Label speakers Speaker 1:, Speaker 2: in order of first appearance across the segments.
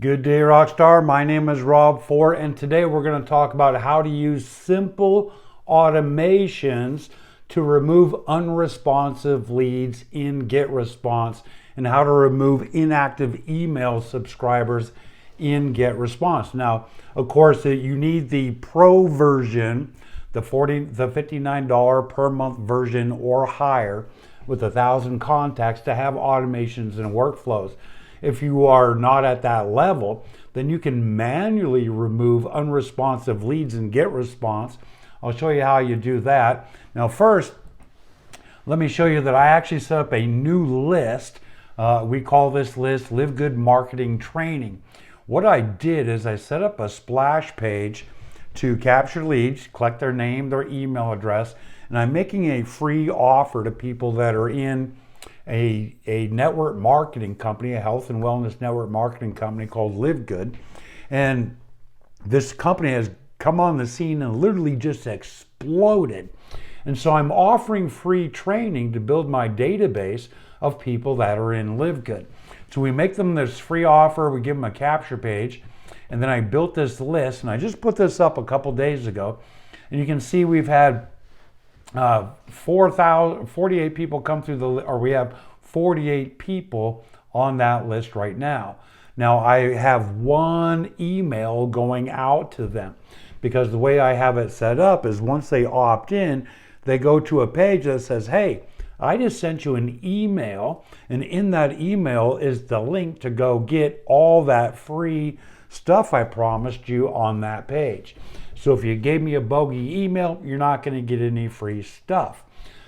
Speaker 1: Good day, Rockstar. My name is Rob Ford, and today we're going to talk about how to use simple automations to remove unresponsive leads in Getresponse and how to remove inactive email subscribers in Getresponse. Now, of course, you need the pro version, the $59 per month version or higher with 1,000 contacts to have automations and workflows. If you are not at that level, then you can manually remove unresponsive leads in Getresponse. I'll show you how you do that. Now first, let me show you that I actually set up a new list. We call this list Live Good Marketing Training. What I did is I set up a splash page to capture leads, collect their name, their email address, and I'm making a free offer to people that are in a network marketing company, a health and wellness network marketing company called Live Good. And this company has come on the scene and literally just exploded. And so I'm offering free training to build my database of people that are in Live Good. So we make them this free offer, we give them a capture page, and then I built this list, and I just put this up a couple days ago. And you can see we've had 48 people come through we have 48 people on that list right now. Now I have one email going out to them because the way I have it set up is once they opt in, they go to a page that says, hey, I just sent you an email, and in that email is the link to go get all that free stuff I promised you on that page. So if you gave me a bogey email, you're not going to get any free stuff.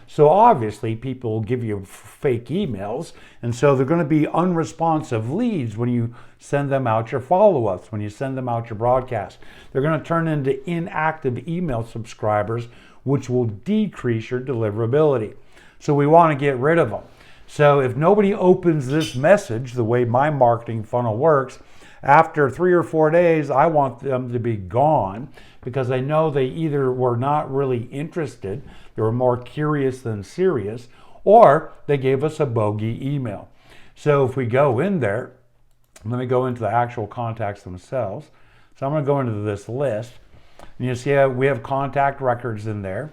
Speaker 1: So obviously people will give you fake emails, and so they're going to be unresponsive leads when you send them out your follow-ups, when you send them out your broadcast. They're going to turn into inactive email subscribers, which will decrease your deliverability. So we want to get rid of them. So if nobody opens this message, the way my marketing funnel works, after 3 or 4 days, I want them to be gone because I know they either were not really interested, they were more curious than serious, or they gave us a bogey email. So if we go in there, let me go into the actual contacts themselves. So I'm going to go into this list, and you see we have contact records in there.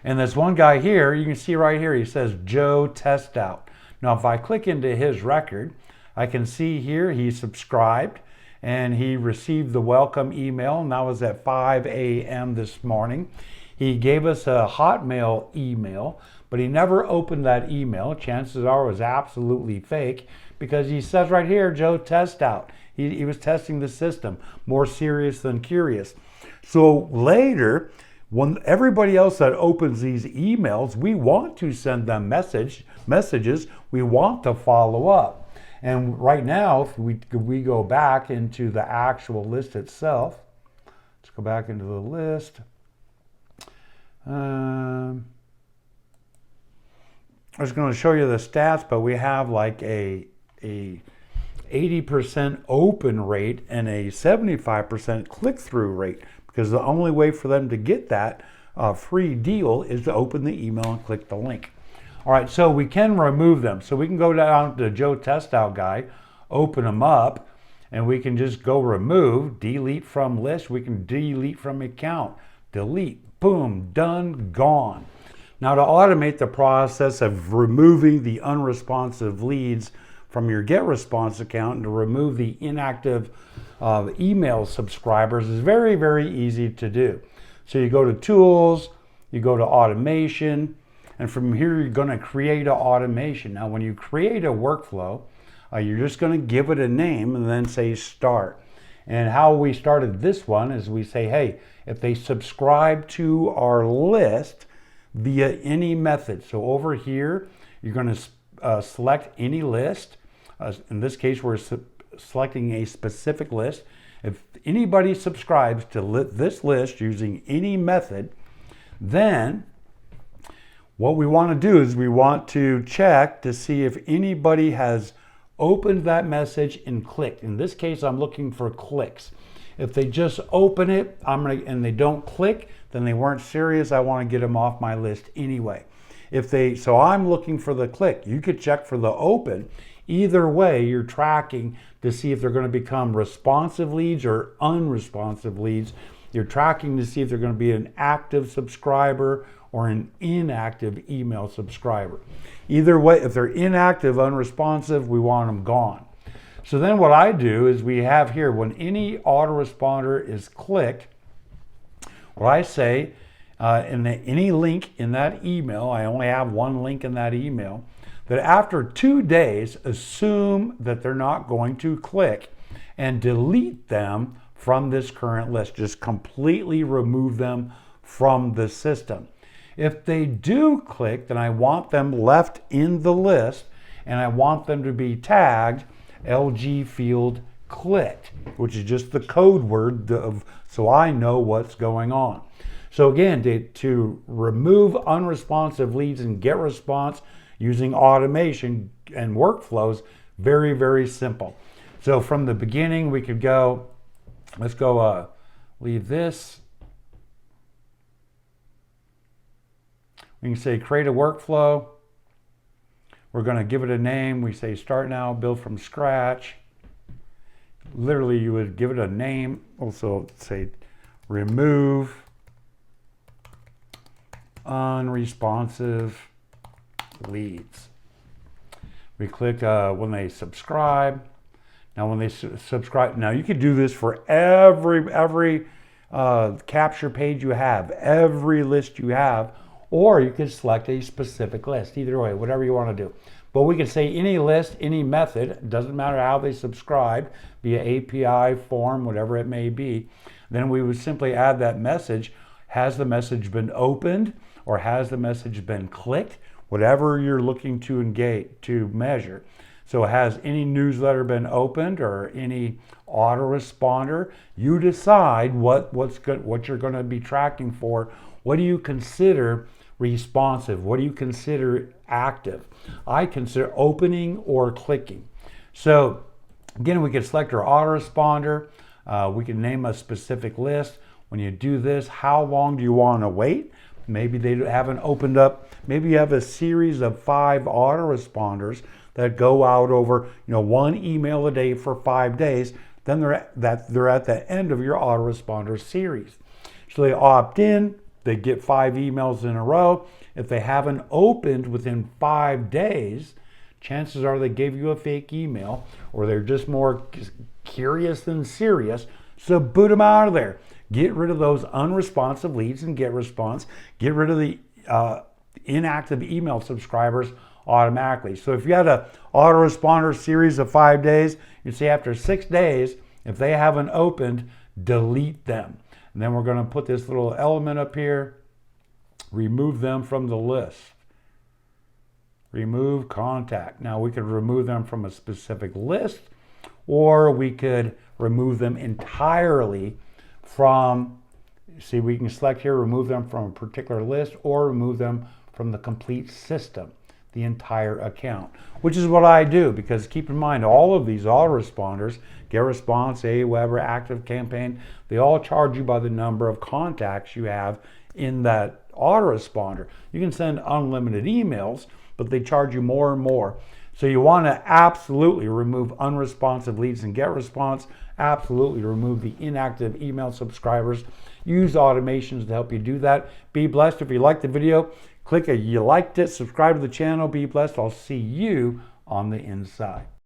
Speaker 1: And this one guy here, you can see right here, he says Joe Test Out. Now if I click into his record, I can see here he subscribed and he received the welcome email, and that was at 5 a.m. this morning. He gave us a Hotmail email, but he never opened that email. Chances are it was absolutely fake because he says right here, Joe Test Out. He was testing the system, more serious than curious. So later, when everybody else that opens these emails, we want to send them messages, we want to follow up. And right now, if we go back into the actual list itself, let's go back into the list. I was going to show you the stats, but we have like a 80% open rate and a 75% click-through rate, because the only way for them to get that free deal is to open the email and click the link. All right, so we can remove them. So we can go down to Joe Test Out guy, open them up, and we can just go remove, delete from list. We can delete from account, delete, boom, done, gone. Now to automate the process of removing the unresponsive leads from your Getresponse account and to remove the inactive email subscribers is very, very easy to do. So you go to Tools, you go to Automation, and from here, you're going to create an automation. Now, when you create a workflow, you're just going to give it a name and then say start. And how we started this one is we say, hey, if they subscribe to our list via any method. So over here, you're going to select any list. In this case, we're selecting a specific list. If anybody subscribes to this list using any method, then what we want to do is we want to check to see if anybody has opened that message and clicked. In this case, I'm looking for clicks. If they just open it and they don't click, then they weren't serious. I want to get them off my list anyway. So I'm looking for the click. You could check for the open. Either way, you're tracking to see if they're going to become responsive leads or unresponsive leads. You're tracking to see if they're going to be an active subscriber or an inactive email subscriber. Either way, if they're inactive, unresponsive, we want them gone. So then what I do is we have here, when any autoresponder is clicked, what I say, any link in that email, I only have one link in that email, that after 2 days, assume that they're not going to click and delete them from this current list. Just completely remove them from the system. If they do click, then I want them left in the list, and I want them to be tagged LG field clicked, which is just the code word so I know what's going on. So again, to remove unresponsive leads and Getresponse using automation and workflows, very, very simple. So from the beginning, we could go, let's go leave this. We can say create a workflow. We're going to give it a name. We say start now, build from scratch. Literally, you would give it a name. Also say remove unresponsive leads. We click when they subscribe. Now when they subscribe, now you could do this for every capture page you have, every list you have, or you could select a specific list. Either way, whatever you want to do. But we can say any list, any method, it doesn't matter how they subscribe, via API, form, whatever it may be. Then we would simply add that message. Has the message been opened, or has the message been clicked? Whatever you're looking to engage, to measure. So has any newsletter been opened or any autoresponder? You decide what you're going to be tracking for. What do you consider responsive? What do you consider active? I consider opening or clicking. So again, we can select our autoresponder. We can name a specific list. When you do this, how long do you want to wait? Maybe they haven't opened up. Maybe you have a series of 5 autoresponders that go out over, one email a day for 5 days. Then they're at the end of your autoresponder series. So they opt in. They get 5 emails in a row. If they haven't opened within 5 days, chances are they gave you a fake email, or they're just more curious than serious. So boot them out of there. Get rid of those unresponsive leads and Getresponse. Get rid of the inactive email subscribers automatically. So if you had an autoresponder series of 5 days, you'd say after 6 days, if they haven't opened, delete them. And then we're going to put this little element up here, remove them from the list. Remove contact. Now we could remove them from a specific list, or we could remove them entirely from, see, we can select here, remove them from a particular list, or remove them from the complete system, the entire account, which is what I do, because keep in mind, all of these autoresponders, Getresponse, Aweber, Active Campaign, they all charge you by the number of contacts you have in that autoresponder. You can send unlimited emails, but they charge you more and more. So you want to absolutely remove unresponsive leads and Getresponse, absolutely remove the inactive email subscribers. Use automations to help you do that. Be blessed. If you liked the video, click a you liked it, subscribe to the channel. Be blessed. I'll see you on the inside.